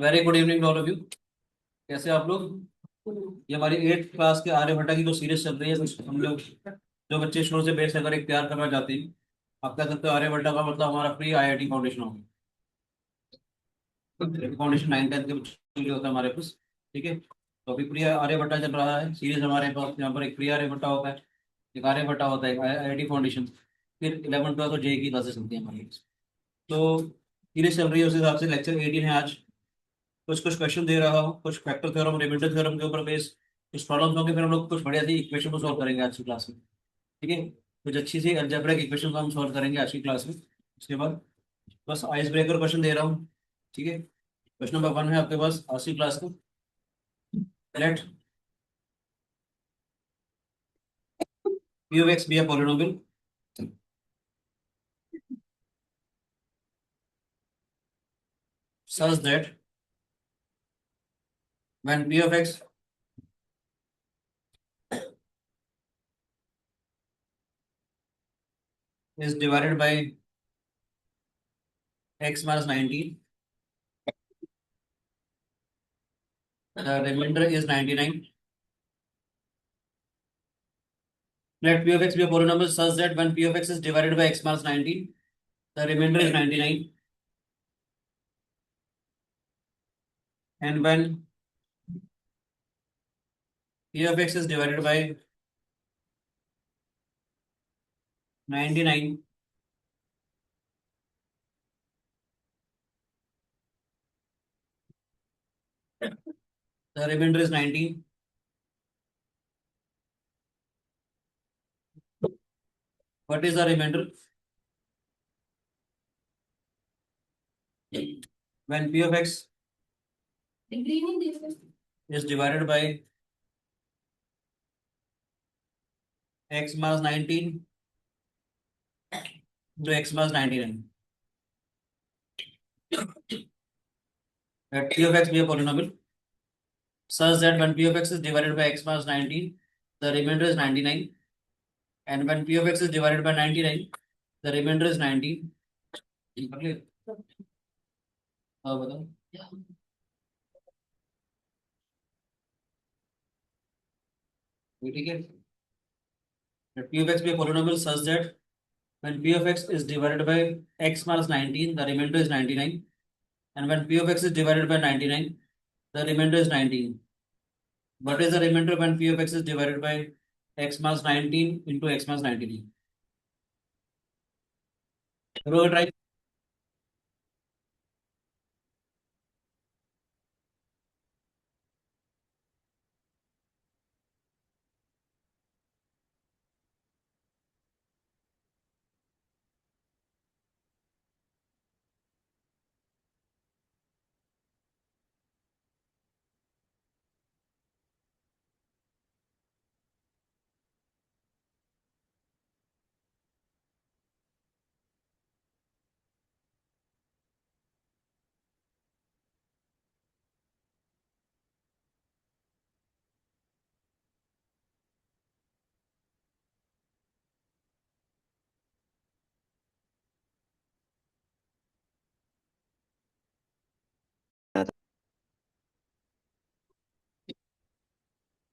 Very good evening all of you. कैसे आप लोग? ये हमारी 8th क्लास के आर्यभट्टा की जो सीरीज चल रही है, कुछ हम लोग जो बच्चे शुरू से बेस अगर एक तैयार करना चाहते हैं, आप कह सकते हो आर्यभट्टा का मतलब हमारा प्री आईआईटी फाउंडेशन होगा। फाउंडेशन 9th 10th के बच्चों के लिए होता है हमारे पास। ठीक है, तो अभी प्री आर्यभट्टा चल रहा है सीरीज हमारे पास। यहाँ पर एक प्री आर्यभट्टा होता है, एक आर्यभट्टा होता है, एक आईआईटी फाउंडेशन, फिर 11 12 और जेई की क्लासेस चलती है हमारी। तो सीरीज चल रही है, उस हिसाब से लेक्चर 18 है आज। कुछ कुछ क्वेश्चन दे रहा हूँ, कुछ फैक्टर थ्योरम रिमाइंडर थ्योरम के ऊपर बेस कुछ प्रॉब्लम्स होंगे, फिर हम लोग कुछ बढ़िया सी इक्वेशन को सॉल्व करेंगे आज की क्लास में। ठीक है, कुछ अच्छी सी अलजेब्रिक इक्वेशन को हम सॉल्व करेंगे आज की क्लास में। उसके बाद बस आइस ब्रेकर क्वेश्चन दे रहा हूँ। ठीक है, क्वेश्चन नंबर 1 है आपके पास आज की क्लास का। Let p of x be a polynomial such that when p of x is divided by x minus 19, the remainder is 99. Let p of x be a polynomial such that when p of x is divided by x minus 19, the remainder is 99. And when p of x is divided by 99, the remainder is 19. What is the remainder? When p of x is divided by x minus 19 to x minus 99. Let p of x be a polynomial such that when p of x is divided by x minus 19, the remainder is 99. And when p of x is divided by 99, the remainder is 19. हाँ बताओ। ये ठीक है। Let p of x be a polynomial such that when p of x is divided by x minus 19, the remainder is 99. And when p of x is divided by 99, the remainder is 19. What is the remainder when p of x is divided by x minus 19 into x minus 99? करोगे try?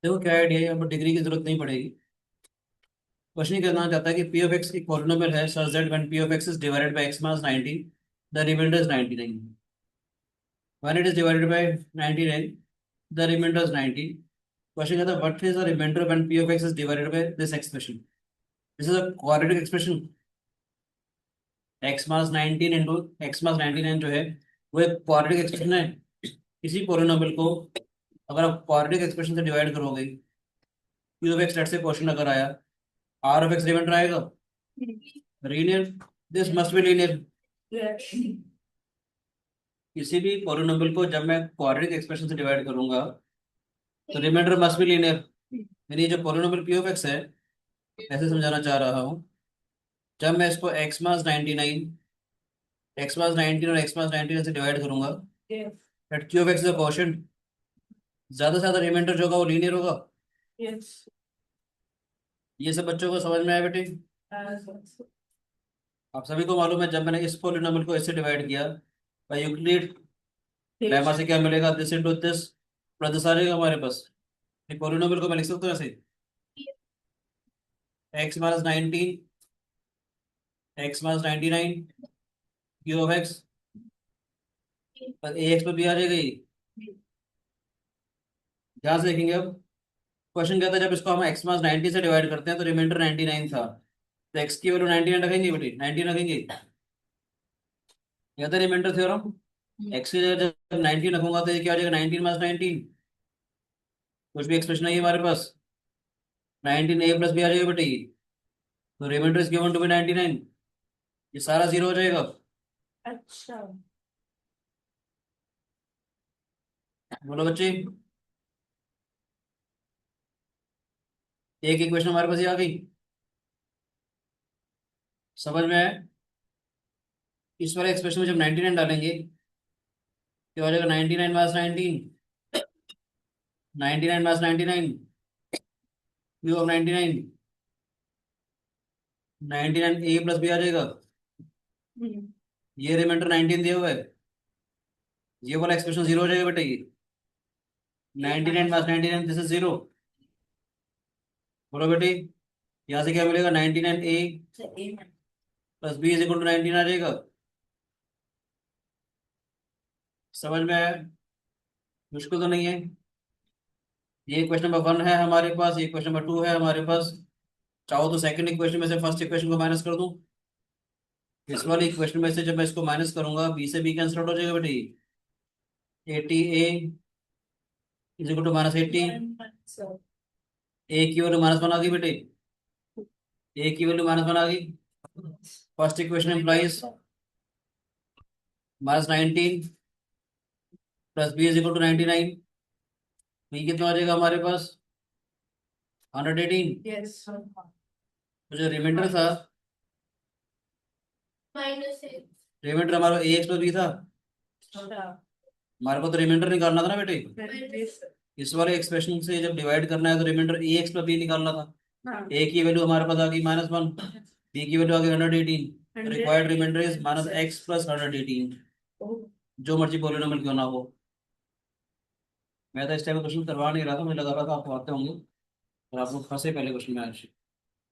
देखो क्या idea है, यहाँ पर degree की जरूरत नहीं पड़ेगी। क्वेश्चन करना चाहता है कि p of x एक पॉलिनोमियल है such that when p of x is divided by x minus 19, the remainder is 99. When it is divided by 99, the remainder is 19. Question कहता है what is the remainder when p of x is divided by this expression? This is a quadratic expression. x minus 19 into x minus 99 जो है वो एक quadratic expression है। किसी polynomial को अगर आप quadratic expression से डिवाइड करोगे, p of x लेट से क्वेश्चन अगर आया, r of x रिमाइंडर आएगा linear. This must be linear. किसी भी पॉलिनोमियल को जब मैं क्वाड्रेटिक एक्सप्रेशन से डिवाइड करूंगा तो रिमाइंडर मस्ट बी लीनियर। यानी जो पॉलिनोमियल पी ऑफ एक्स है, ऐसे समझाना चाह रहा हूँ, जब मैं इसको एक्स मास 19 और एक्स मास 19 से डिवाइड करूंगा, at q of x is a quotient, ज्यादा से ज्यादा रिमाइंडर जो होगा वो लीनियर होगा। ये सब बच्चों को समझ में आया बेटे? आप सभी को मालूम है, जब मैंने इस पॉलिनोमियल को इससे डिवाइड किया बाय यूक्लिड लेमा से क्या मिलेगा, this into this plus this आ जाएगा हमारे पास। ये पॉलिनोमियल को मैं लिख सकता हूँ ऐसे, x minus 19, x minus 99 Q of x, A x पर भी आ जाएगा ये। ध्यान से देखेंगे अब, क्वेश्चन कहता है जब इसको हम एक्स माइनस 90 से डिवाइड करते हैं तो रिमाइंडर 99 था, तो एक्स की वैल्यू 99 रखेंगे बेटी, 19 रखेंगे। या तो रिमाइंडर थ्योरम, एक्स की जगह जब 19 रखूंगा तो ये क्या हो जाएगा, 19 माइनस 19, कुछ भी एक्सप्रेशन नहीं है हमारे पास, 19 ए प्लस बी आ जाएगा बेटे ये। तो remainder is given to be 99, ये सारा जीरो हो जाएगा। अच्छा। बोलो बच्चे, एक इक्वेशन हमारे पास ये आ गई, समझ में आया। इस वाले एक्सप्रेशन में जब 99 डालेंगे तो हो जाएगा 99 minus 19, 99 minus 99 Q of 99, 99 A plus B आ जाएगा। हम्म। ये रिमाइंडर 19 दिया हुआ है, ये वाला एक्सप्रेशन जीरो हो जाएगा बेटा ये, 99 माइनस 99 दिस इज जीरो। बोलो बेटी, यहाँ से क्या मिलेगा, 99 A plus B is equal to 19 आ जाएगा। समझ में आया, मुश्किल तो नहीं है। ये क्वेश्चन नंबर 1 है हमारे पास, ये क्वेश्चन नंबर 2 है हमारे पास। चाहो तो सेकंड इक्वेशन में से फर्स्ट इक्वेशन को माइनस कर दूं, इस वाली इक्वेशन में से जब मैं इसको माइनस करूंगा बी से बी कैंसिल आउट हो जाएगा बेटी, 80 ए इज इक्वल टू माइनस 80, ए की वैल्यू माइनस 1 आ गई बेटे, ए की वैल्यू माइनस 1 आ गई। First equation implies minus 19 plus B is equal to 99, b कितना आ जाएगा हमारे पास, 118। यस। तो जो रिमाइंडर था, माइनस रिमाइंडर हमारा ए एक्स प्लस बी था, हमारे को तो रिमाइंडर निकालना था ना बेटे। इस वाले एक्सप्रेशन से जब डिवाइड करना है तो रिमाइंडर ए एक्स प्लस बी निकालना था। ए की वैल्यू हमारे पास आ गई -1, बी की वैल्यू आ गई 118, required remainder is minus x plus 118, जो मर्जी पॉलिनोमियल क्यों ना हो। मैं तो इस टाइम क्वेश्चन करवा नहीं रहा था, मुझे लगा रहा था आपको आते होंगे और आप लोग फंसे पहले क्वेश्चन में आज।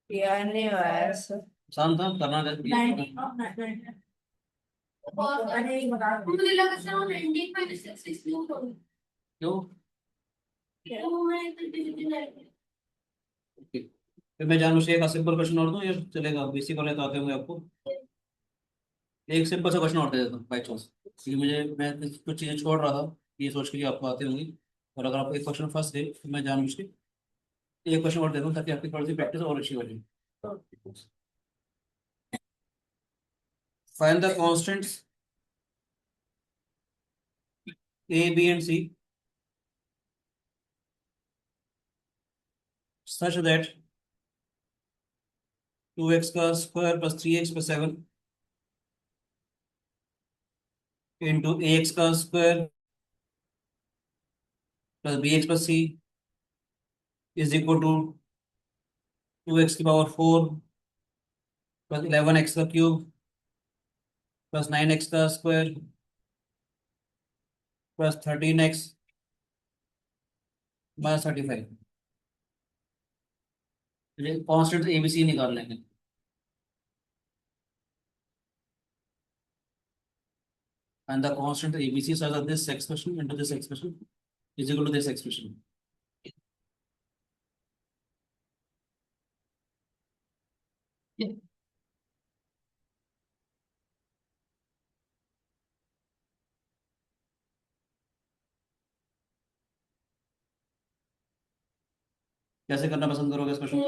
यार नहीं हुआ सर। आसान था, करना मुझे लगा सर 19 माइनस 6 इसलिए तो क्यों। तो मैं ओके, फिर मैं जानबूझ के एक सिंपल क्वेश्चन और दूं, ये चलेगा, बेसिक वाले तो आते होंगे आपको। एक सिंपल सा क्वेश्चन और दे देता हूँ बाई चांस, क्योंकि मुझे मैं कुछ चीज़ें छोड़ रहा था ये सोच के कि आपको आते होंगी, और अगर आप एक क्वेश्चन फंस गए तो मैं जानबूझ के एक क्वेश्चन और दे दूँ ताकि आपकी थोड़ी सी प्रैक्टिस और अच्छी हो जाए। Find the constants A B and C such that 2x का square plus 3x plus 7 into A X का square plus B X plus C is equal to 2x की पावर 4 प्लस 11x का cube plus 9x का square plus 13x minus 35। Constant ABC निकालने हैं। And the constant ABC such that this expression into this expression is equal to this expression. कैसे करना पसंद करोगे इस क्वेश्चन।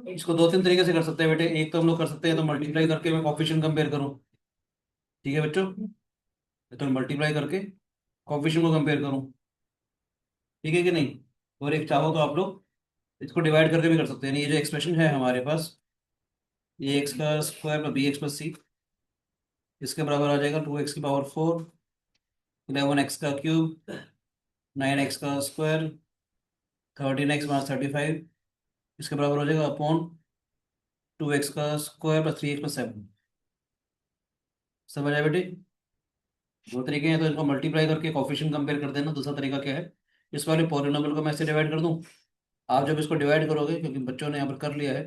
इसको दो तीन तरीके से कर सकते हैं बेटे, एक तो हम लोग कर सकते हैं तो मल्टीप्लाई करके मैं कोफिशिएंट कंपेयर करूं, ठीक है बच्चों, तो मल्टीप्लाई करके कोफिशिएंट को कंपेयर करूं, ठीक है कि नहीं। और एक चाहो तो आप लोग इसको डिवाइड करके भी कर सकते हैं, ये जो एक्सप्रेशन है हमारे पास, ए एक्स का square plus B X plus C, इसके बराबर आ जाएगा 2x की पावर 4, 11x का क्यूब 9x का स्क्वायर 13x माइनस 35 इसके बराबर हो जाएगा अपॉन 2x का स्क्वायर प्लस 3x प्लस 7। समझ आया बेटे? दो तरीके हैं, तो इनको मल्टीप्लाई करके कोफिशिएंट कंपेयर कर देना। दूसरा तरीका क्या है, इस वाले पॉलिनोमियल को मैं इससे डिवाइड कर दूं। आप जब इसको डिवाइड करोगे, क्योंकि बच्चों ने यहाँ पर कर लिया है,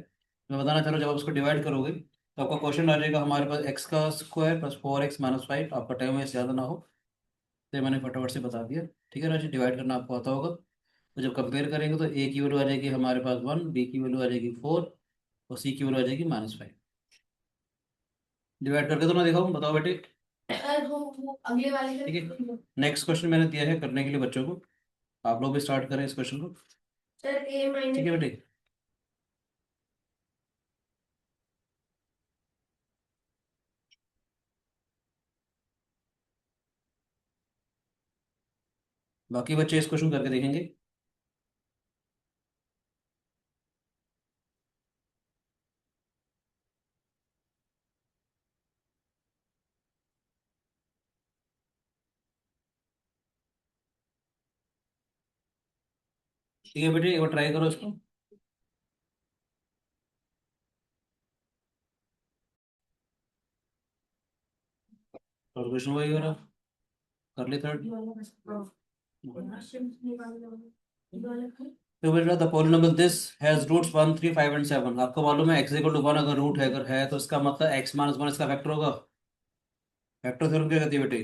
मैं बताना चाह रहा हूँ, जब आप इसको डिवाइड करोगे तो आपका क्वेश्चन आ जाएगा हमारे पास x का स्क्वायर प्लस 4x माइनस 5। आपका टाइम में ज़्यादा ना हो तो मैंने फटाफट से बता दिया। ठीक है राजी, डिवाइड करना आपको आता होगा। तो जब कंपेयर करेंगे तो a की वैल्यू आ जाएगी हमारे पास 1, b की वैल्यू आ जाएगी 4 और c की वैल्यू आ जाएगी -5। डिवाइड करके तो ना दिखाऊँ, बताओ बेटे। सर वो अगले वाले ठीक है, का नेक्स्ट क्वेश्चन मैंने दिया है करने के लिए बच्चों को। आप लोग भी स्टार्ट करें इस क्वेश्चन को। सर ए ठीक है माइनस बेटे। बाकी बच्चे इस क्वेश्चन करके देखेंगे। ठीक है बेटे, एक बार ट्राई करो इसको। और क्वेश्चन वही हो रहा, कर ले थर्ड। तो बेटा the polynomial this has roots 1 3 5 and 7। आपको मालूम है x इक्वल टू 1 अगर रूट है, अगर है तो इसका मतलब x माइनस 1 इसका फैक्टर होगा। फैक्टर थ्योरम क्या कहती है बेटे?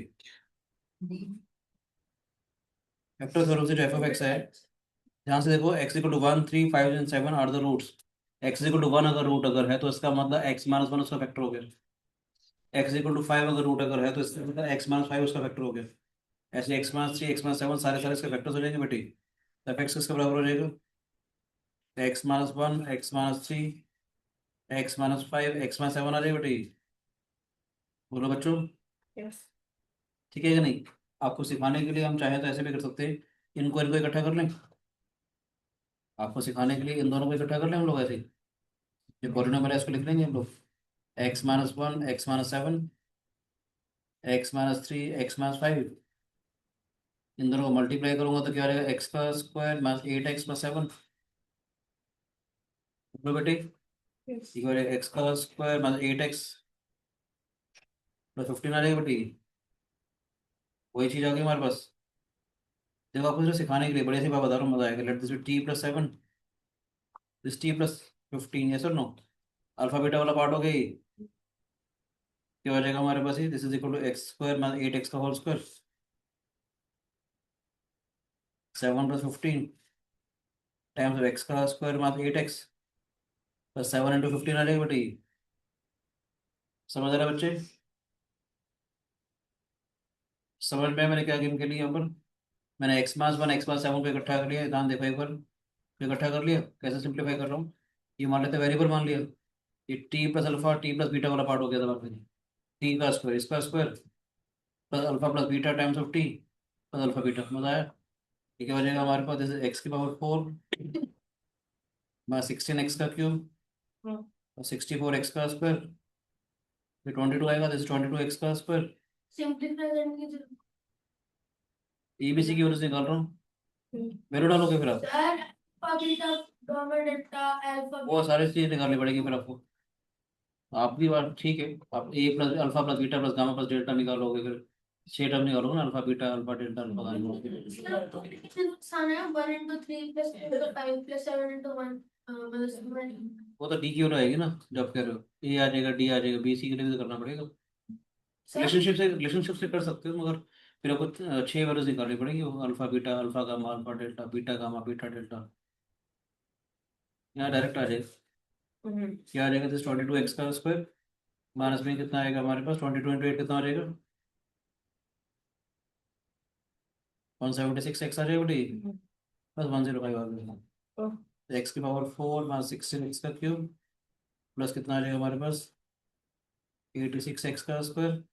फैक्टर थ्योरम से जो एफ ऑफ एक्स है, ध्यान से देखो, x equal to 1 3 5 and 7 are the roots. x equal to 1 अगर रूट अगर है तो इसका मतलब x माइनस 1 उसका फैक्टर हो गया। x इक्वल टू 5 अगर रूट अगर है तो इसका मतलब x माइनस 5 उसका फैक्टर हो गया। ऐसे x माइनस 3 x माइनस 7 सारे सारे इसके फैक्टर्स हो जाएंगे बेटे। तो f x किसका बराबर हो जाएगा? x minus 1 x minus 3 x minus 5 x minus 7 आ जाएगा बेटे। बोलो बच्चों, यस ठीक है कि नहीं? आपको सिखाने के लिए हम चाहे तो ऐसे भी कर सकते हैं, इनको इनको इकट्ठा कर लें। आपको सिखाने के लिए इन दोनों को इकट्ठा कर लें हम लोग ऐसे ही। जो पॉलिनोमियल है इसको लिख लेंगे हम लोग, x-1 x-7 x-3 x-5। इन दोनों को मल्टीप्लाई करूंगा तो क्या रहेगा, x का स्क्वायर माइनस 8x प्लस 7। बोलो बेटे, यस इक्वल एक्स का स्क्वायर माइनस 8x प्लस 15 आ जाएगा बेटे। वही चीज़ आ गई हमारे पास। देखो आपको सिर्फ सिखाने के लिए बढ़िया सी बात बता रहा हूँ, मजा आएगा। Let this be t plus 7 this t plus 15। Yes और नो? अल्फा बीटा वाला पार्ट हो गई। क्या हो जाएगा हमारे पास? ये this is equal to X square minus 8x का whole square 7 plus 15 times X का square minus 8x plus 7 into 15 आ जाएगा बेटे। समझ रहे बच्चे? समझ में आया मैंने क्या गेम खेली यहाँ पर? मैंने एक्स मास 1 एक्स मास 7 को इकट्ठा कर लिया। ध्यान देखो एक बार, इकट्ठा कर लिया। कैसे सिंप्लीफाई कर रहा हूँ, ये मान लेते वेरिएबल मान लिया। ये T plus alpha T plus beta वाला पार्ट हो गया था। टी का स्क्वायर इसका square plus alpha plus beta times of T plus alpha beta. मजा आया? ठीक है, बचेगा हमारे पास जैसे एक्स की पावर 4 माइनस 16x का क्यूब और 64x का स्क्वायर, फिर 22 आएगा, जैसे 22x का स्क्वायर। सिंपलीफाई करने की जरूरत एबीसी की वजह से निकाल रहा हूँ। नहीं। वैल्यू डालोगे फिर आप, sir alpha beta gamma delta alpha वो सारी चीजें निकालनी पड़ेगी फिर आपको। आप भी बात ठीक है, आप A plus alpha plus beta plus gamma plus delta निकालोगे, फिर 6 टर्म निकालोगे ना, alpha beta alpha delta alpha gamma. कितने नुकसान है 1 into 3 plus 5 plus 7 into 1 मतलब वो तो डी की ओर आएगी ना, जब कह रहे हो ए आ जाएगा डी आ जाएगा, बी सी के लिए भी तो करना पड़ेगा। सर रिलेशनशिप से कर सकते हो, मगर फिर आपको 6 वैल्यूज निकालनी पड़ेगी, वो alpha beta alpha gamma alpha delta beta gamma beta delta. यहाँ डायरेक्ट आ जाएगा। क्या आ जाएगा, जैसे 22x का स्क्वायर माइनस में कितना आएगा हमारे पास, 22 into 8 कितना आ जाएगा, 176x आ जाएगा बेटी। बस 105 आ गया। एक्स की पावर 4 माइनस 16x का क्यूब प्लस कितना आ जाएगा हमारे पास, 86x का स्क्वायर।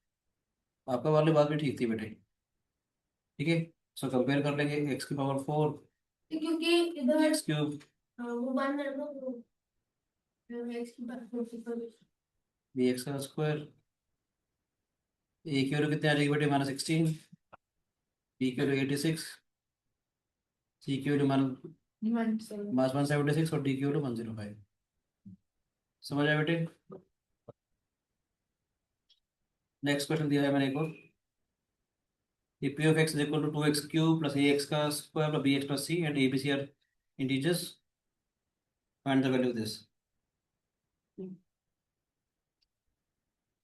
आपका वाली बात भी ठीक थी बेटे। ठीक है, सो कंपेयर कर लेंगे, एक्स की पावर 4 क्योंकि इधर एक्स क्यूब वो 1 है ना वो एक्स की बात बी एक्स का स्क्वायर। ए की वैल्यू कितनी आ जाएगी बेटे, -16। बी की वैल्यू 86 सी की वैल्यू माइनस 176 और डी की वैल्यू 105। समझ आया बेटे? नेक्स्ट क्वेश्चन दिया है मैंने एक और, if p of x is equal to 2x cube plus ax का square plus bx plus c and a b c are integers, find the value of this।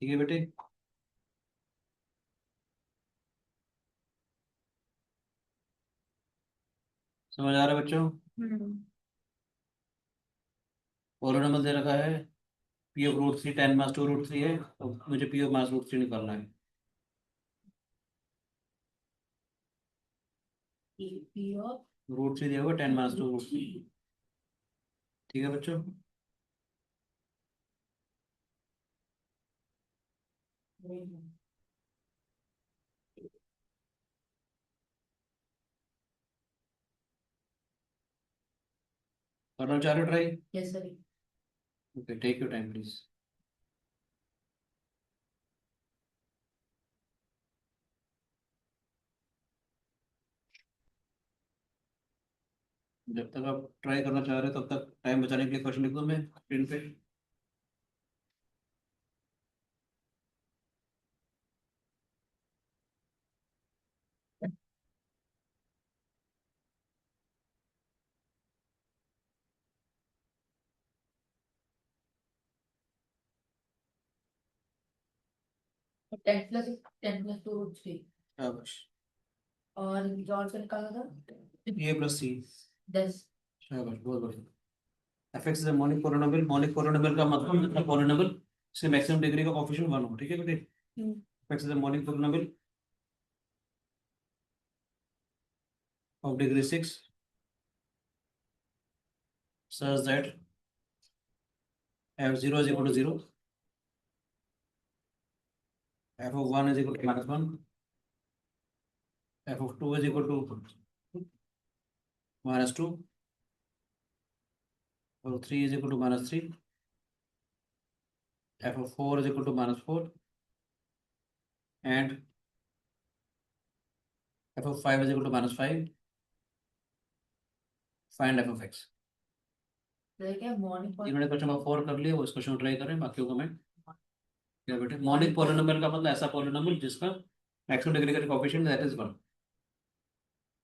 ठीक है बेटे? समझ आ रहा है बच्चों? और नंबर दे रखा है p of root three 10 minus 2 root 3 है, तो मुझे पी ऑफ माइनस रूट 3 निकालना है। रूट 3 दिया हुआ 10 माइनस 2 रूट 3। ठीक है बच्चों? करना चाह रहे हो try? Yes sir. Okay, take your time please. जब तक आप ट्राई करना चाह रहे हो तब तक टाइम बचाने के लिए क्वेश्चन लिख दूं मैं स्क्रीन पे। Ten plus two root three शाबाश। और जॉन से निकाला था ए प्लस सी। 10। शाबाश, बहुत बढ़िया। F X is monic polynomial. Monic polynomial का मतलब जितना पॉलिनोमियल इसके मैक्सिमम डिग्री का कोएफिशिएंट 1 हो। ठीक है बेटे? F X is monic polynomial of degree 6 such that f0 is equal to 0, f of 1 is equal to minus 1, f of 2 is equal to minus 2, और 3 is equal to minus 3, f of 4 is equal to minus 4, and f of 5 is equal to minus 5. Find f of x। इन्होंने question number 4 कर लिया, वो इस question को try करें, बाकियों को मैं क्या बेटे। मॉनिक पॉलिनोमियल का मतलब ऐसा पॉलिनोमियल जिसका मैक्सिमम डिग्री का coefficient that is 1।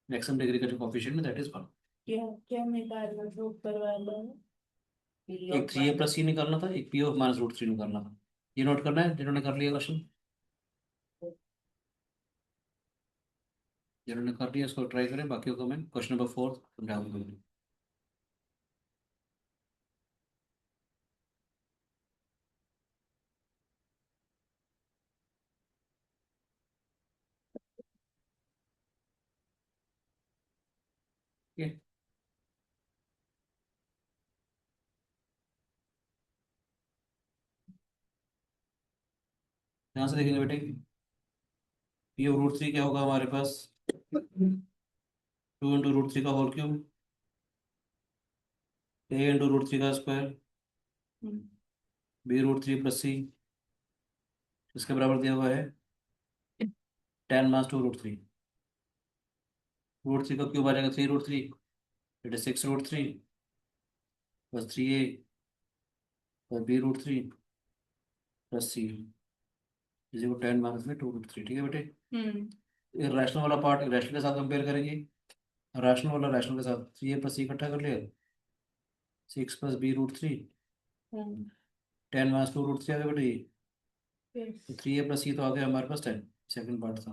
Maximum degree का जो कोएफिशिएंट दैट इज 1। क्या क्या निकालना जो ऊपर वाला एक 3a प्लस सी निकालना था, एक p ऑफ माइनस रूट 3 निकालना था। ये नोट करना है जिन्होंने कर लिया क्वेश्चन। जिन्होंने कर लिया इसको ट्राई करें, बाकियों को मैं क्वेश्चन नंबर 4 समझाऊंगा। ठीक है? यहाँ से देखेंगे बेटे, पी ऑफ रूट 3 क्या होगा हमारे पास, 2 इंटू रूट 3 का होल क्यूब, ए इंटू रूट 3 का square, B root 3 plus C, इसके बराबर दिया हुआ है 10 माइनस 2 रूट 3। रूट 3 का क्यूब आ जाएगा 3 root 3, it is 6 root 3 plus 3a और b root 3 plus C is equal 10 minus में 2 रूट 3। ठीक है बेटे? रैशनल वाला पार्ट रैशनल के साथ कंपेयर करेंगे, रैशनल वाला रैशनल के साथ 3a प्लस सी इकट्ठा कर लिया, 6 plus b root 3, 10 minus 2 root 3 आ गया बेटे। तो 3a प्लस सी तो आ गया हमारे पास 10, सेकंड पार्ट था।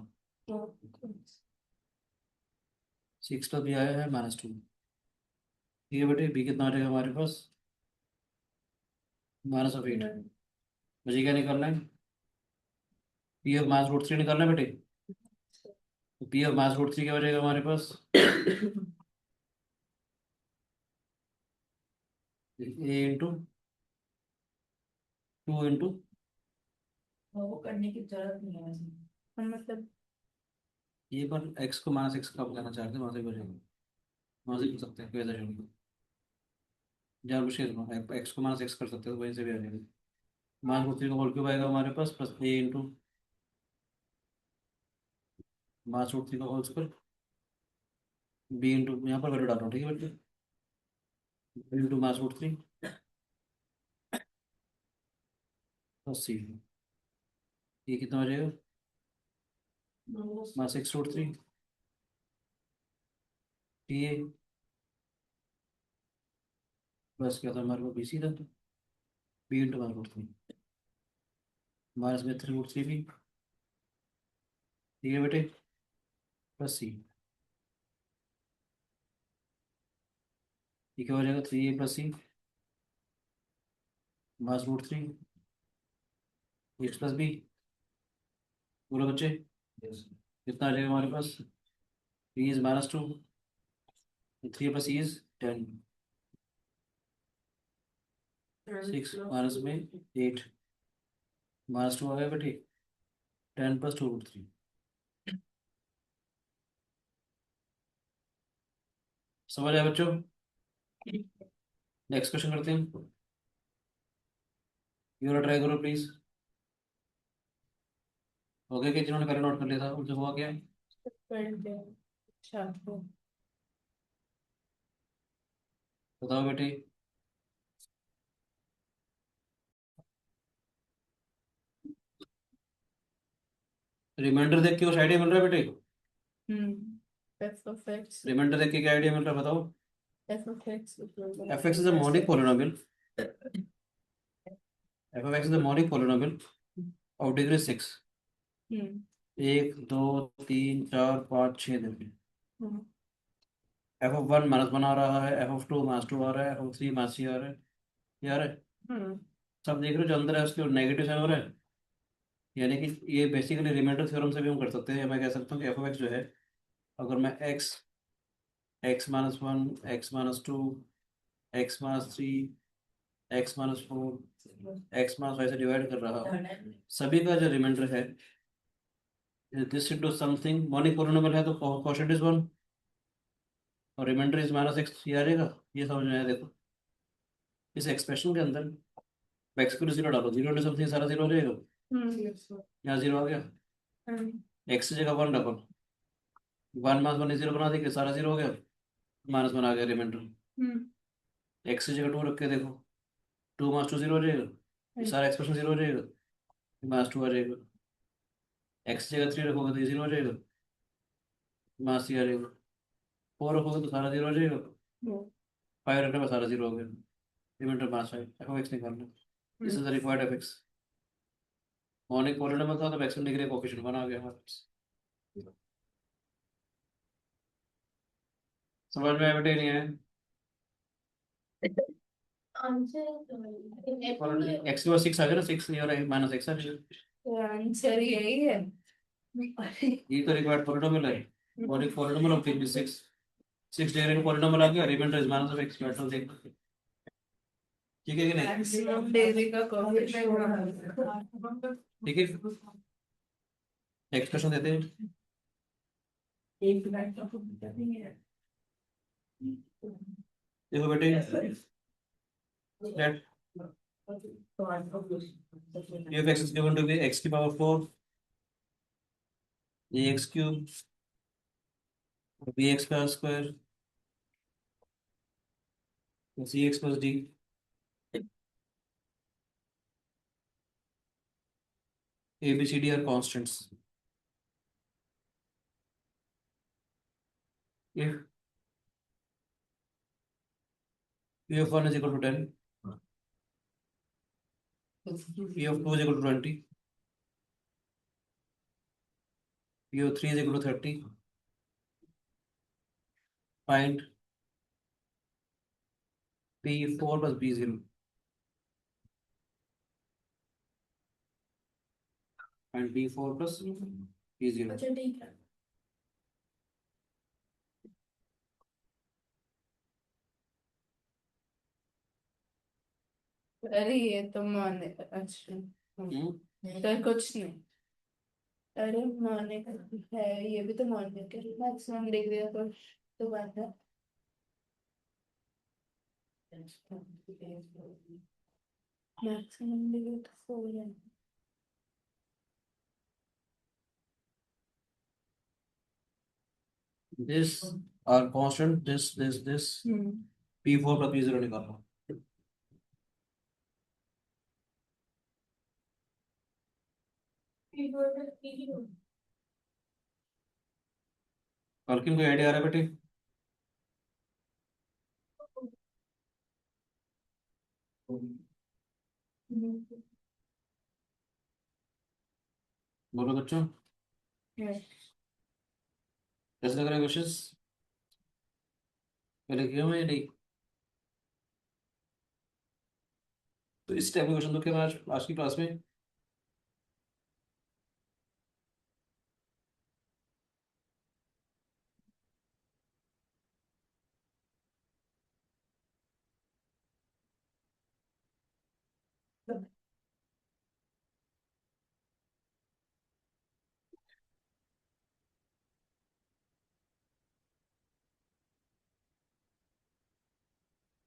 6 प्लस बी आया है -2। ठीक है बेटे? बी कितना आ जाएगा हमारे पास, -8। मुझे क्या निकालना है, पी ऑफ माइनस रूट 3 निकालना है बेटे। तो पी ऑफ माइनस रूट 3 क्या हो जाएगा हमारे पास, ए इंटू 2 इंटू, वो करने की जरूरत नहीं है वैसे मतलब ये पर एक्स को -x कब करना चाहते हैं वहाँ से बचेगा, वहाँ से कर सकते हैं कोई ऐसा नहीं। जहाँ कुछ एक्स को -x कर सकते हो वहीं से भी आ जाएगा। माइनस रूट 3 का होल क्यूब आएगा हमारे पास प्लस ए इंटू माइनस रूट 3 का होल स्क्वायर बी इंटू यहाँ पर वैल्यू डालो, ठीक है बेटे, बी इंटू मास रूट थ्री प्लस सी, ये कितना हो जाएगा, मास six root three T A plus क्या था हमारे को, बी सी था, बी इंटू मास रूट थ्री माइनस में थ्री रूट थ्री भी, ठीक है बेटे, प्लस सी, ये क्या हो जाएगा, थ्री ए प्लस सी मास root three X plus B, बोलो बच्चे कितना आ जाएगा हमारे पास, B is minus two, three plus E is ten, six minus में एट, माइनस टू आ गया बेटे, ten plus two root three, समझ आया बच्चों, नेक्स्ट क्वेश्चन करते हैं, ये वाला ट्राई करो प्लीज, हो गया कि जिन्होंने पहले नोट कर लिया था उनसे हुआ क्या, बताओ बेटे, रिमाइंडर देख के कुछ आइडिया मिल रहा है बेटे, एफ ऑफ एक्स रिमाइंडर देख के क्या आइडिया मिल रहा है बताओ, F of X F X is a monic polynomial, F of x is a monic polynomial of degree six, एक दो तीन चार पाँच छः degree, F of one minus one आ रहा है, F of two minus two आ रहा है, F of three minus three आ रहा है, यार है सब देख रहे हो, जो अंदर है उसके नेगेटिव साइन हो रहा है, यानी कि ये बेसिकली रिमाइंडर थ्योरम से भी हम कर सकते हैं, मैं कह सकता हूँ कि एफ ऑफ एक्स जो है, अगर मैं x x minus one x minus two x minus three x minus four x minus five से डिवाइड कर रहा हूँ, सभी का जो रिमाइंडर है this into something monic polynomial है तो कोशेंट इज वन और रिमाइंडर इज माइनस एक्स, ये आ जाएगा, ये समझ में आया देखो, इस एक्सप्रेशन के अंदर एक्स को जीरो डालो, जीरो इंटू समथिंग सारा जीरो हो जाएगा, यहाँ जीरो आ गया, एक्स की जगह वन रखो, वन माइनस वन जीरो बना देंगे, सारा जीरो हो गया, माइनस वन आ गया रिमाइंडर, एक्स की जगह टू रख के देखो, टू माइनस टू जीरो हो जाएगा, ये सारा एक्सप्रेशन जीरो हो जाएगा, माइनस टू आ जाएगा, एक्स की जगह थ्री रखोगे तो ये जीरो हो जाएगा, माइनस थ्री आ जाएगा, फोर रखोगे तो सारा जीरो हो जाएगा, फाइव रखने पर सारा जीरो हो गया, remainder minus five, F of X निकालना, this is the required F X, monic polynomial था तो एक्स डिग्री कोएफिशिएंट बना गया हमारे पास, समझ में आया बेटे नहीं है, आंसर एक्स के बाद सिक्स आ गया ना, सिक्स नहीं हो रहा है, माइनस एक्स आ गया, आंसर यही है ये तो रिक्वायर्ड पॉलिनोमियल है, monic polynomial of degree six, six degree का पॉलिनोमियल आ गया, remainder is minus of x, matter देख, ठीक है कि नहीं, मैक्सिमम डिग्री का कोएफिशिएंट ठीक है, नेक्स्ट क्वेश्चन देते हैं, देखो बेटे, लेट f x is given to be x की पावर 4 ax क्यूब bx का square cx plus d, a b c d are constants, if p of 1 is equal to 10, p of 2 is equal to 20, p of 3 is equal to 30, find p4 plus p0, find p4 plus p0, अच्छा ठीक है, अरे ये तो माने अच्छा तो कुछ नहीं, अरे माने है, ये भी तो माने के मैक्सिमम डिग्री का तो बात है, मैक्सिमम डिग्री तो फोर है, this are constant this p4 plus p0 निकालना। और किन कोई आइडिया आ रहा है बेटे? बोलो बच्चों, कैसे लग रहा है क्वेश्चंस? पहले किया मैं नहीं? तो इस टाइप के क्वेश्चन तो क्या आज आज की क्लास में?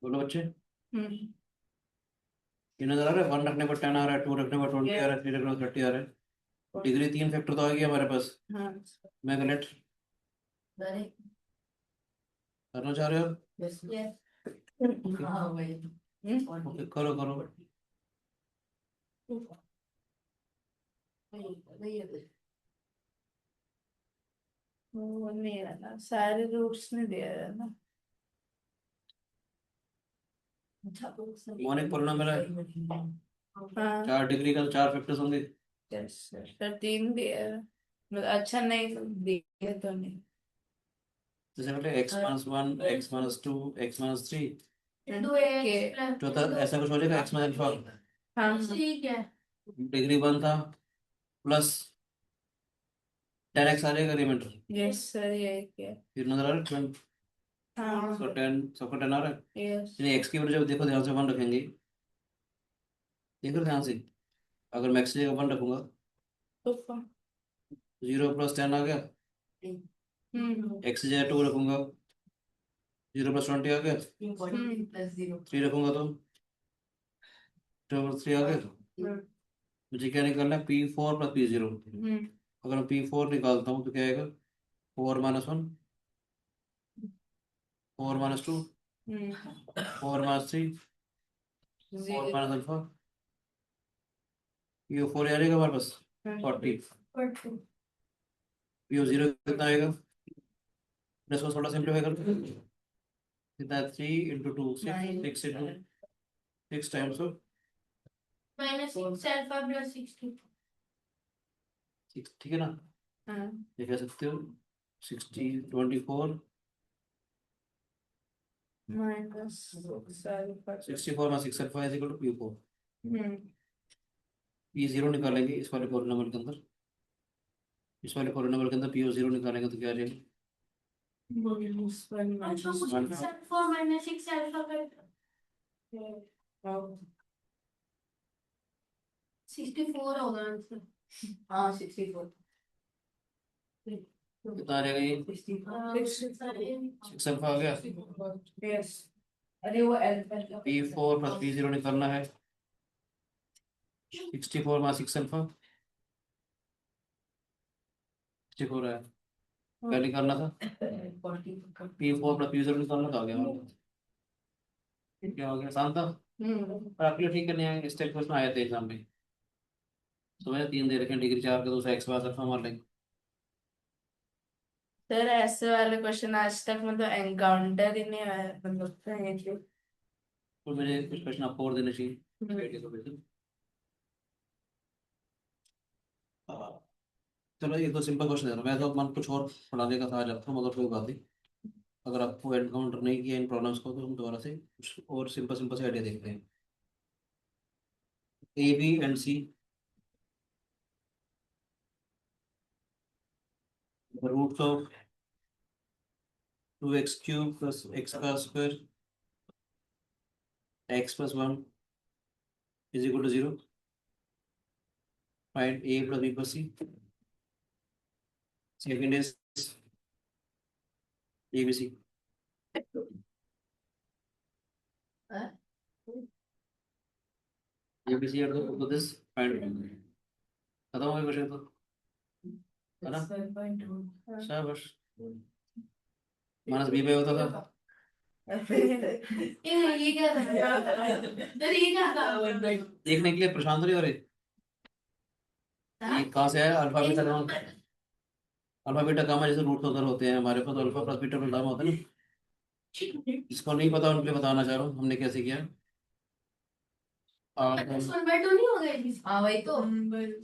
बोलो बच्चे, ये नजर आ रहा है? 1 रखने पर 10 आ रहा है, 2 रखने पर 20 आ रहा है, 3 रखने पर 30 आ रहा है। डिग्री 3 फैक्टर तो आ गया हमारे पास। मैं कलेक्ट करना चाह रहे हो? ओके, करो करो। वो नहीं है ना, सारे रूट्स नहीं दे रहा ना। मॉनिक पॉलिनॉमियल है, हाँ 4 डिग्री का तो 4 फैक्टर्स होंगे। यस सर, 3 दिया है। मतलब अच्छा नहीं दिया तो नहीं। जैसे पहले x-1 x-2 x-3 2x चौथा ऐसा कुछ हो जाएगा। x माइनस अल्फा हाँ ठीक है। डिग्री 1 था, प्लस 10x आ जाएगा रिमाइंडर। यस सर, यही किया। फिर नजर आ रहा है? हाँ सो 10 सबका 10 आ रहा है। यस। यानी x की वजह जब देखो ध्यान से 1 रखेंगे, देख रहे हो ध्यान से? अगर मैं x की जगह 1 रखूंगा, तो 0 प्लस 10 आ गया। x की जगह 2 रखूंगा, 0 प्लस 20 आ गया। 3 रखूंगा तो 2 प्लस 3 आ गया। मुझे क्या निकालना है? p4 plus p0। अगर मैं p4 निकालता हूँ तो क्या आएगा? 4 minus 1, 4 minus 2, 4 minus 3, 4 minus alpha. ये 4 आ जाएगा हमारे पास 40। ये 0 कितना आएगा? प्लस को थोड़ा सिंप्लीफाई कर दो, कितना? 3 into 2 6 into 6 times of -6 alpha plus 60। 6, ठीक है ना? ये कह सकते हो 60 24 माइनस 64 में 6 alpha is equal to p4। p0 निकालेंगे इस वाले पॉलिनॉमियल के अंदर, इस वाले पॉलिनॉमियल के अंदर p0 निकालेंगे तो क्या आ जाएगा? अच्छा कुछ 4 -6 अल्फा कर 64 होगा आंसर। हाँ 64 कितना आ जाएगा ये? 6 अल्फा आ गया। यस। अरे वो अल्फा p4 प्लस p0 निकालना है। 64 में 6 अल्फा 64 है, क्या निकालना था? p4 प्लस p0 निकालना था, आ गया हमारे पास। क्या हो गया? आसान था। पर आपके लिए ठीक है, नहीं आएंगे इस टाइप क्वेश्चन आए थे एग्जाम में। समझे? 3 दे रखे हैं, डिग्री 4 का दूसरा x बार अल्फा मार लेंगे। सर ऐसे वाले क्वेश्चन आज तक मतलब एनकाउंटर ही नहीं आया, मतलब कहीं पे। तो मुझे कुछ क्वेश्चन आपको और देने चाहिए आइडिया तो बिल्कुल। हाँ, चलो ये तो सिंपल क्वेश्चन दे रहा हूँ मैं, तो मन कुछ और पढ़ाने का था जाता हूँ, मगर कोई बात नहीं। अगर आपको एनकाउंटर नहीं किया इन प्रॉब्लम्स को तो हम दोबारा से कुछ और सिंपल सिंपल से आइडिया देखते हैं। A B and c, roots of 2x cube plus x का square x plus 1 is equal to 0। Find a plus b plus c। Second is a b c. A b c तो this find, खत्म हो गया question तो, है ना? शाबाश। Minus B by होता था। ये क्या था? तो ये क्या था? देखने के लिए परेशान तो नहीं हो रहे? ये कहाँ से है? Alpha beta gamma. Alpha beta gamma जैसे रूट उधर होते हैं हमारे पास, alpha plus beta plus gamma होता है ना। इसको नहीं पता उनके लिए बताना चाह रहा हूँ हमने कैसे किया। और वन बाय टू नहीं हो गए? हाँ वही तो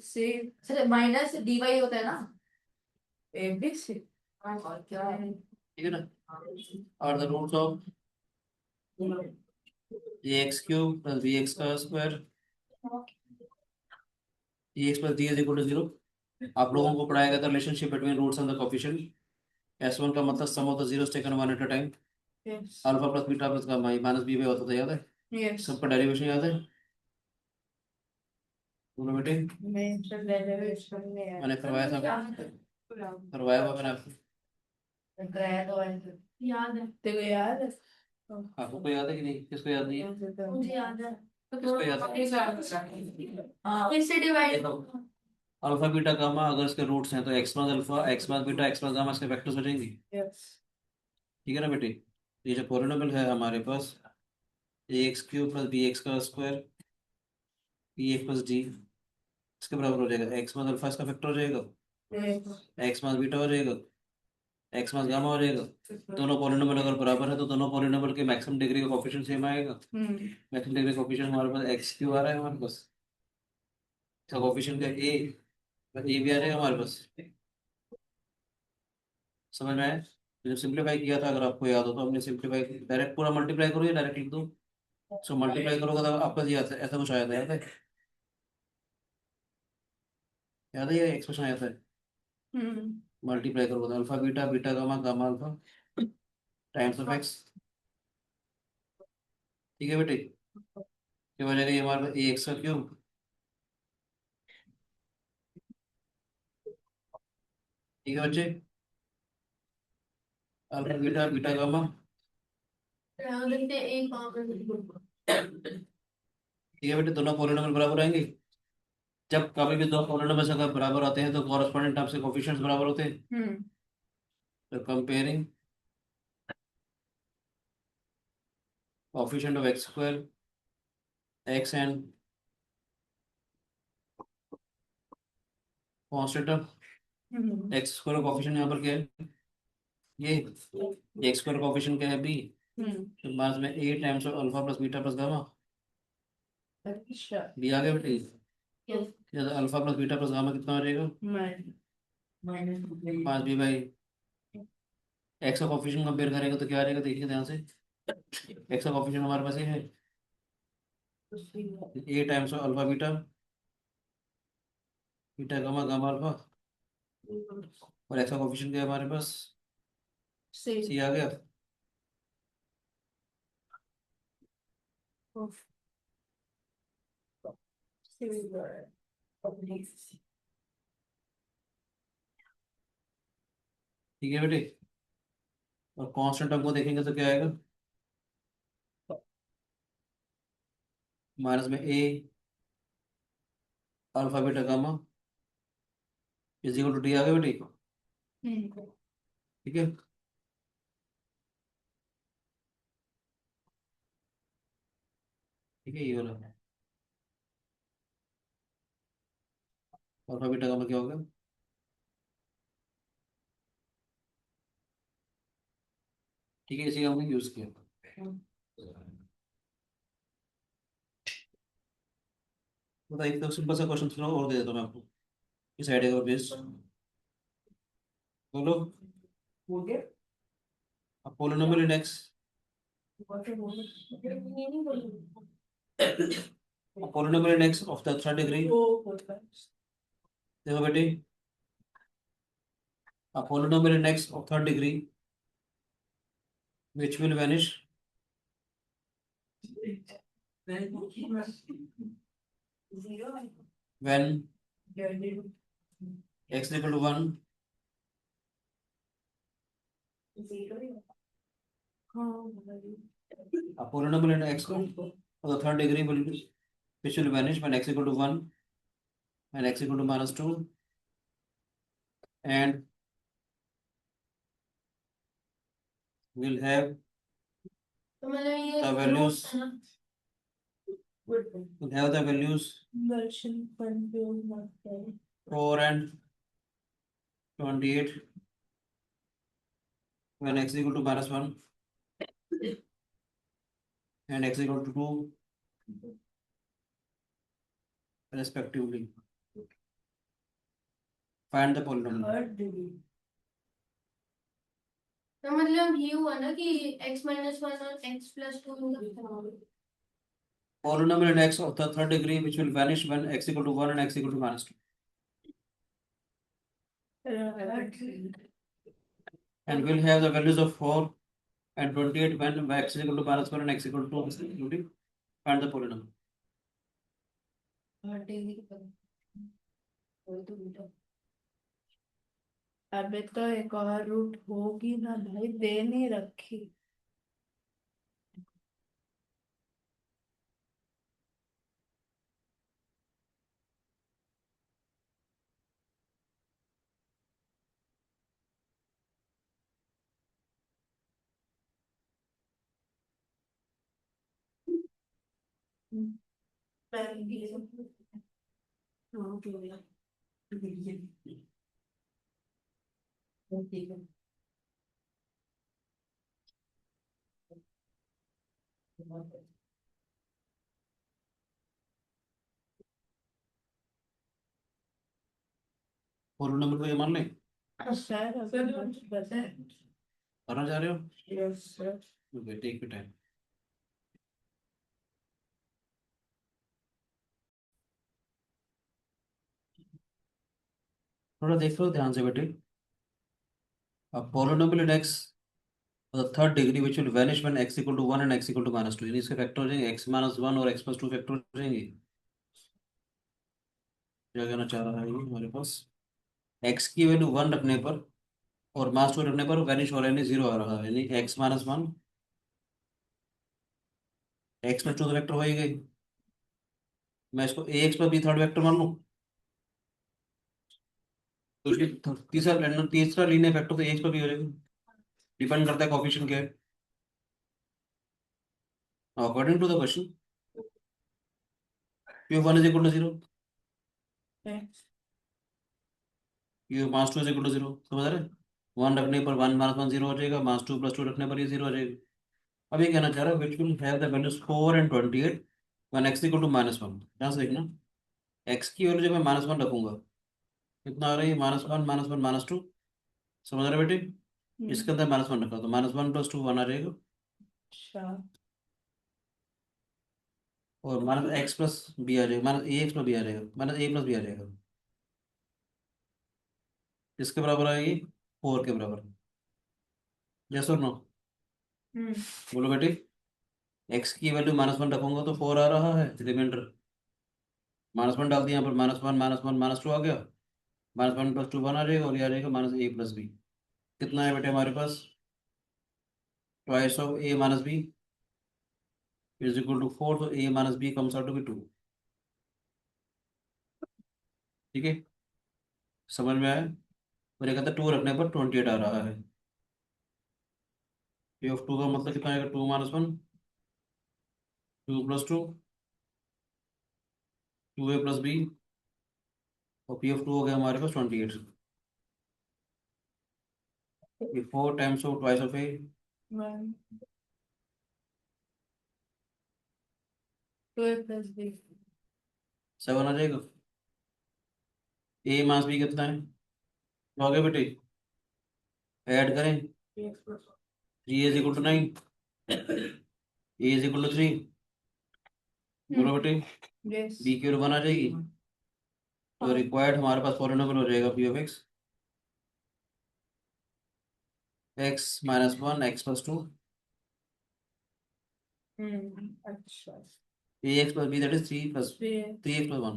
से सर माइनस dy होता है ना। ए बी सी और क्या है? ठीक है ना। और the roots of A X cube plus B X का square A X plus D is equal to 0। आप लोगों को पढ़ाया गया था relationship between roots and the coefficient. S1 का मतलब sum of the zeros taken one at a time. Yes alpha plus beta plus gamma minus B by होता था, याद है? यस सबका डेरिवेशन याद है? बोलो बेटे। मैं तो डेरिवेशन में है मैंने करवाया था, करवाया हुआ मैंने आपको। कराया तो है। याद है, तेरे को याद है आपको कोई याद है कि नहीं? किसको याद नहीं है? मुझे याद है। किसको याद है? हाँ फिर से डिवाइड। अल्फा बीटा गामा अगर इसके रूट्स हैं तो x plus alpha x plus beta x plus gamma इसके वेक्टर्स हो जाएंगे। यस ठीक है ना बेटे? ये जो पॉलिनॉमियल है हमारे पास A X cube plus B X का square B X plus D इसके बराबर हो जाएगा। एक्स प्लस अल्फा इसका वेक्टर हो जाएगा, एक्स प्लस बीटा हो जाएगा, एक्स प्लस गामा हो जाएगा। दोनों पॉलिनॉमियल अगर बराबर है तो दोनों पॉलिनॉमियल के मैक्सिमम डिग्री का कोएफिशिएंट सेम आएगा। मैक्सिमम डिग्री का कोएफिशिएंट हमारे पास एक्स क्यूब आ रहा है हमारे पास, इसका कोएफिशिएंट का ए भी आ जाएगा हमारे पास। समझ में आया? तो जब सिंप्लीफाई किया था, अगर आपको याद हो तो हमने सिंप्लीफाई डायरेक्ट पूरा मल्टीप्लाई करो या डायरेक्ट लिख दो। सो मल्टीप्लाई करोगे तो आपका ये ऐसा कुछ आया था, याद है? याद है ये एक्सप्रेशन आया था? मल्टीप्लाई करोगे तो alpha beta beta gamma gamma alpha times of x. ठीक है बेटे? ये हो जाएगा ये हमारे पास ए एक्स का क्यूब, ठीक है बच्चे? अल्फा बीटा बीटा गामा, देखते हैं एक ठीक है बेटे? दोनों पॉलिनॉमियल बराबर आएंगे। जब कभी भी दो पॉलिनॉमियल्स अगर बराबर आते हैं तो कॉरेस्पॉन्डिंग टर्म से कोएफिशिएंट्स बराबर होते हैं। तो comparing coefficient of x square x and constant of x square coefficient यहाँ पर क्या है? ये एक्स स्क्वायर कोएफिशिएंट क्या है? बी। तो बाद में A times of alpha plus beta plus gamma अच्छा बी आ गया बेटे। Alpha plus beta plus gamma कितना हो जाएगा? माइनस 5 बी बाई एक्स का कोएफिशिएंट कंपेयर करेंगे तो क्या आ जाएगा? देखिए ध्यान से, एक्स का कोएफिशिएंट हमारे पास ये है A times of alpha beta beta gamma gamma alpha, और एक्स का कोएफिशिएंट क्या है हमारे पास? सी सी आ गया। ठीक है बेटे? और कांस्टेंट टर्म को देखेंगे तो क्या आएगा? माइनस में A alpha beta gamma is equal to D आ गया बेटे। ठीक है? ठीक है, ये वाला अल्फा बीटा गामा क्या होगा? ठीक है, इसी का हमने यूज किया। बताइए, तो सिंपल सा क्वेश्चन थोड़ा और दे देता हूँ मैं आपको इस आइडिया का बेस। बोलो। हो गया। अब polynomial index, polynomial index of the third degree. देखो बेटे, a polynomial index of third degree which will vanish when x is equal to 1, a polynomial index of the third degree will which will vanish when x is equal to 1 and x is equal to minus 2 and will have तो मतलब ये The values. roots है ना? will have the values version confuse not there. 4 and 28 when x equal to -1 and x equal to 2 respectively. Find the polynomial. Third degree. तो मतलब ये हुआ ना कि x-1 और x+2 Polynomial in x of the third degree which will vanish when x equal to 1 and x equal to -2 Third degree. and will have the values of 4 and 28 when x is equal to -1 and x equal to 2 including. Find the polynomial. Third degree का वही तो बेटा अबे तो एक और root होगी ना भाई, दे नहीं रखी। हाँ तो गया ठीक है पोलिनोमियल को ये मान लें, सर अभी कुछ बताए? करना चाह रहे हो? Yes sir. Okay, take your time. थोड़ा देख लो ध्यान से बेटे। अब polynomial in x the third degree which will vanish when x equal to 1 and x equal to -2, यानी इसके फैक्टर हो जाएंगे x -1 और x + 2 फैक्टर हो जाएंगे। क्या कहना चाह रहा है ये हमारे पास, x की वैल्यू 1 रखने पर और -2 रखने पर वैनिश हो रहा है, यानी 0 आ रहा है, यानी x -1 x + 2 तो वेक्टर हो ही गई। मैं इसको ax + b थर्ड वेक्टर मान लूं तो इसकी तीसरा लीनियर फैक्टर तो ax + b हो जाएगा। डिपेंड करता है कोएफिशिएंट क्या है according to the question. q1 = 0, q -2 = 0, समझ रहे? 1 रखने पर 1 -1 0 हो जाएगा, -2 + 2 रखने पर ये 0 हो जाएगा। अब ये कहना चाह रहा है which will have the values 4 and 28 when x equal to -1। ध्यान से देखना, x की वैल्यू जब मैं -1 रखूंगा कितना आ रही है, -1 -1 -2, समझ रहे बेटे? इसके अंदर -1 रखा तो -1 + 2 1 आ जाएगा अच्छा और -x + b आ जाएगा, -ax + b आ जाएगा, -a + b आ जाएगा। इसके बराबर आएगी 4 के बराबर। यस और नो? बोलो बेटे। x की वैल्यू -1 रखूंगा तो 4 आ रहा है, रिमाइंडर -1 डाल दिया यहाँ पर, -1 -1 -2 आ गया, -1 + 2 1 आ जाएगा और ये आ जाएगा -a + b। कितना है बेटे हमारे पास, twice of a - b is equal to 4, तो a - b comes out to be 2। ठीक है, समझ में आया? और ये कहता है 2 रखने पर 28 आ रहा है। p ऑफ 2 का मतलब कितना आएगा, 2 - 1 2 + 2 2a + b और p ऑफ 2 हो गया हमारे पास 28। ये 4 times of twice of a 1 2 + b 7 आ जाएगा। a - b कितना है, तो आगे बेटे ऐड करें, 3a = 9 a = 3, बोलो बेटे यस b की वैल्यू 1 आ जाएगी तो रिक्वायर्ड हमारे पास पॉलिनोमियल हो जाएगा p of x x - 1 x + 2 अच्छा ax + b, that is 3 + 3x + 1।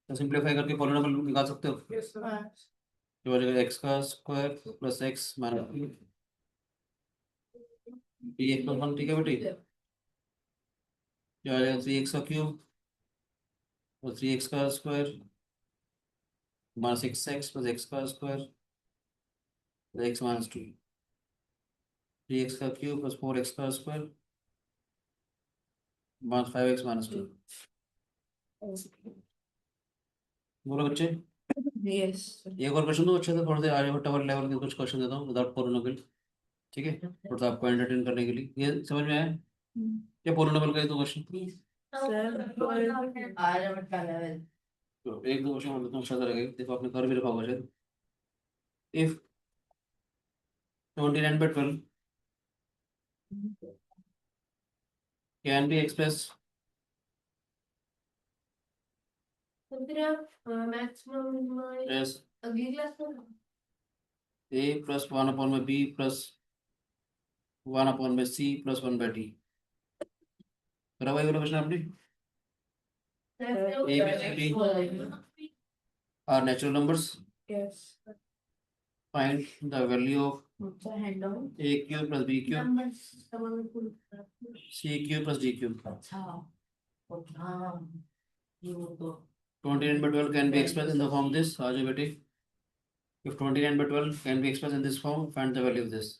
तो सिंप्लीफाई करके पॉलिनोमियल निकाल सकते हो, जो हो जाएगा x² + x - b dx + 1। ठीक है बेटी, जो आ जाएगा 3x³ और 3x² - 6x + x² x minus 2 3x का क्यूब प्लस 4x का स्क्वायर माइनस 5x minus 2 बोलो बच्चे यस एक और क्वेश्चन दो अच्छे से थोड़े से आर्यभट्ट वाले लेवल के कुछ क्वेश्चन देता हूँ विदाउट पोलिनोमियल ठीक है थोड़ा सा आपको एंटरटेन करने के लिए ये समझ में आया क्या पोलिनोमियल का ये दो क्वेश्चन सर आर्यभट्ट लेवल तो एक दो क्वेश्चन और देता हूँ अच्छा सा लगेगा देखो आपने कर भी रखा होगा शायद if 29 by 12 can be expressed तो फिर आप मैक्सिमम as अगली क्लास में a plus 1 upon by b plus 1 upon by c plus 1 by d करा भाई वाला क्वेश्चन आपने A, B, C, are natural numbers yes find the value of मुझे hand down a cube plus b cube number c cube plus d cube अच्छा हाँ ये वो तो 29 by 12 can be expressed in the form this आ जाओ बेटे if 29 by 12 can be expressed in this form find the value of this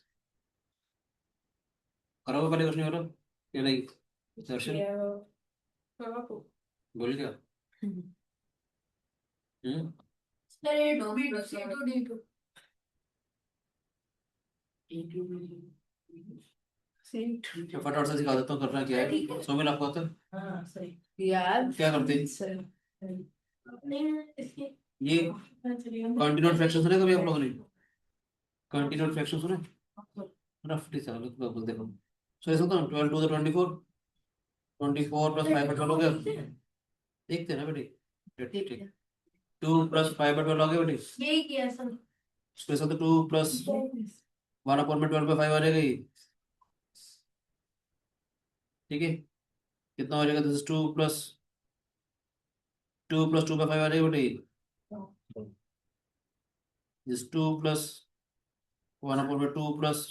करो पहले question करो ये नहीं दर्शन बोल क्या sir a two b two c two d two फटाफट से सिखा देता हूँ करना क्या है सोमिल आपको आता है हाँ सही यार क्या करते हैं सर नहीं इसके ये कंटीन्यूअस फ्रैक्शन सुने कभी आप लोगों ने कंटीन्यूअस फ्रैक्शन सुने रफली सा लोग देखो सो ऐसा तो 12 to the 24 24 plus 5 by 12 हो गया देखते हैं ना बेटे ठीक 2 plus 5 by 12 हो गया बेटे यही किया सर इसको ऐसा तो 2 plus 1 upon by 12 by 5 आ जाएगा ये ठीक है कितना हो जाएगा दिस इज 2 plus 2 by 5 आ जाएगा बेटे this 2 plus 1 upon by 2 plus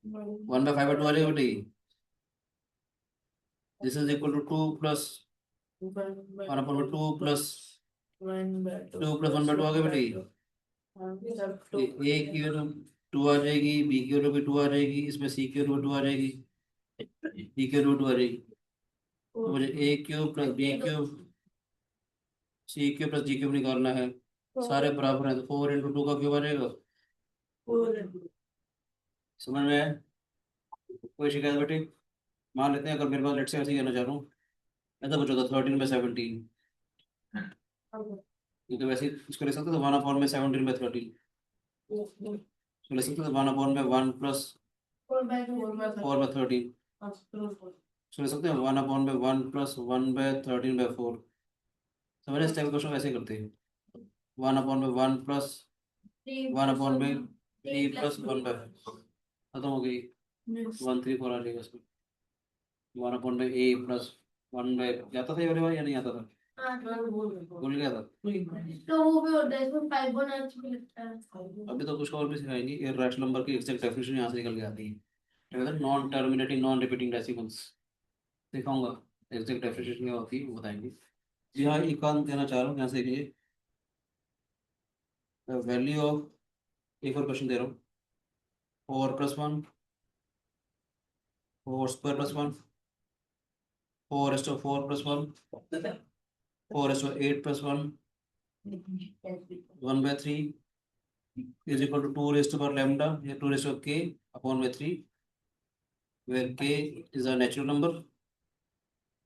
1 by 5 by 2 आ जाएगा बेटे this is equal to 2 plus 1 upon by 2 plus 2 plus 1 by 2 आ गया बेटे ए की वैल्यू 2 आ जाएगी बी की वैल्यू भी 2 आ जाएगी इसमें सी की वैल्यू 2 आ जाएगी डी की वैल्यू 2 आ जाएगी तो मुझे ए cube plus B cube C cube plus D cube निकालना है सारे बराबर हैं तो 4 into 2 का क्यूब आ जाएगा समझ में आया कोई शिकायत बेटे मान लेते हैं अगर मेरे पास लेट से ऐसे ही कहना चाह रहा हूँ ऐसा बचा था 13 by 17 ये तो वैसे इसको ले सकते थे 1 upon में 17 by 13 तो ले सकते थे 1 upon में 1 plus 4 by 4 by 13 तो ले सकते हैं 1 upon में 1 plus 1 by 13 by 4 समझ इस टाइप का क्वेश्चन वैसे करते हैं 1 upon में 1 plus 1 upon में 3 plus 1 by खत्म हो गई 1 3 4 आ जाएगा इसमें 1 upon में a plus 1 by जाता था ये वाले या नहीं आता था भूल गया था तो वो भी होता है इसमें 5 बनाना भी लगता है अभी तो कुछ और भी सिखाएंगे ये रैशनल नंबर की एग्जैक्ट डेफिनेशन यहाँ से निकल के आती है non terminating non repeating decimals दिखाऊंगा एग्जैक्ट डेफिनेशन क्या होती है वो बताएंगे जी हाँ एक काम कहना चाह रहा हूँ यहाँ से देखिए वैल्यू ऑफ एक और क्वेश्चन दे रहा हूँ 4 plus 1 4 square plus 1 4 is to 4 plus 1 4 is to 8 plus 1 1 by 3 is equal to 2 raised to power lambda या 2 raised to k upon by 3 where k is a natural number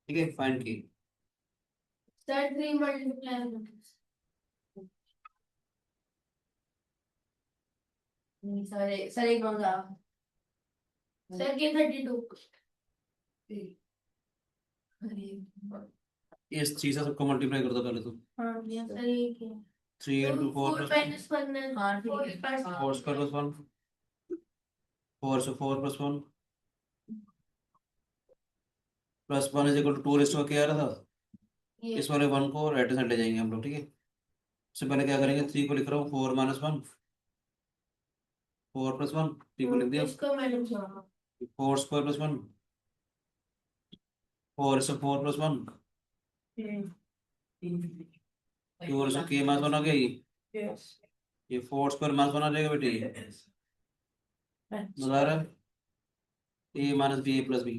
ठीक है find k sir 3 multiply sir एक होगा sir के 32 इस 3 से सबको multiply कर दो पहले तो हाँ सर ये क्या 3 into 4 plus 1 minus 1 है हाँ, ठीक 4 है। plus 4 square plus 1 4 so 4 plus 1 plus 1 is equal to 2 raised to k आ रहा था ये इस वाले 1 को राइट साइड ले जाएंगे हम लोग ठीक है सबसे पहले क्या करेंगे 3 को लिख रहा हूँ 4 minus 1 4 plus 1 3 को लिख दिया इसको मैंने जोड़ा 4 square plus 1 4 is to 4 plus 1 2 is to k minus 1 आ गया ये ये 4 स्क्वायर माइनस 1 आ जाएगा बेटे, ये मजा आ रहा है, ए माइनस बी ए प्लस बी।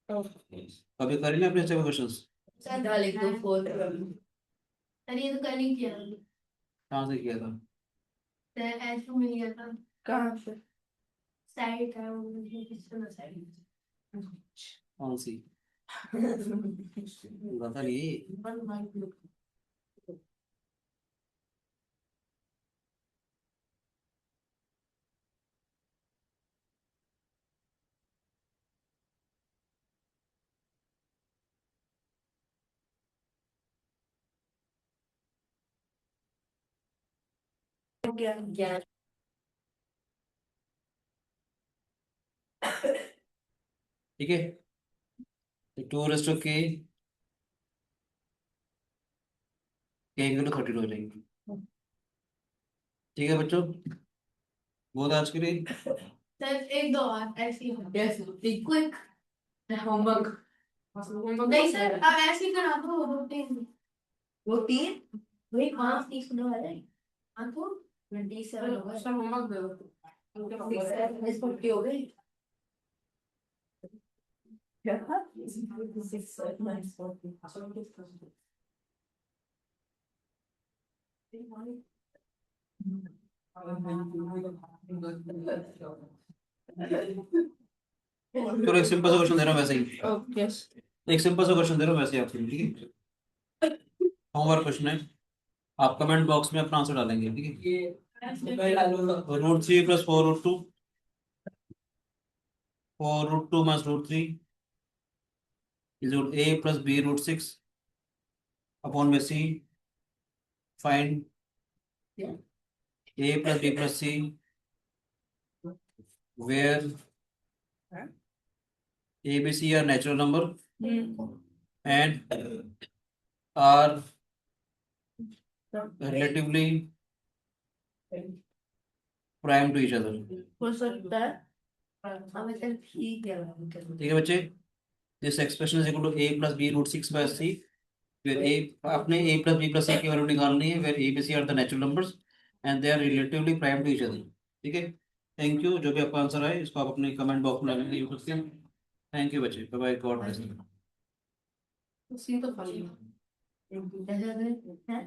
कभी करी ना अपने अच्छे क्वेश्चन? सर डालेंगे तो 4 सर ये तो कल ही किया कहाँ से किया था? सर ऐसे मिल गया था, कहाँ पे? साइड है वो मुझे किसका साइड कौन सी? पता नहीं। ज्ञान ठीक है, 2 के एंगल 32 हो जाएंगे। ठीक है बच्चों, बहुत आज के लिए। सर एक दो बार ऐसे ही यस क्विक होमवर्क नहीं सर अब ऐसे ही करा दो रूटीन वो 3 वही 5-30 मिनट आ जाएंगे हाँ तो 27 हो गए सर होमवर्क दे दो इस पर हो गए क्या 6 minus 40 चलो एक सिंपल सा क्वेश्चन दे रहा हूँ वैसे ही, ओके एक सिंपल सा क्वेश्चन दे रहा हूँ वैसे ही आपके लिए, ठीक है? होमवर्क क्वेश्चन है, आप कमेंट बॉक्स में अपना आंसर डालेंगे, ठीक है? √3 + 4√2, 4√2 - √3 is a + b √6 upon by c. Find a + b + c where a, b, c are natural number and are relatively prime to each other. हो सकता है हमें तो ठीक है ठीक है बच्चे, this expression is equal to a + b √6 by c, where a अपने a + b + c की वैल्यू निकालनी है, where a, b, c are the natural numbers and they are relatively prime to each other. ठीक है, thank you. जो भी आपका answer है इसको आप अपने कमेंट बॉक्स में डालने यूज सकते हैं। थैंक यू बच्चे, बाय बाय, गॉड ब्लेस। उसी तो खाली है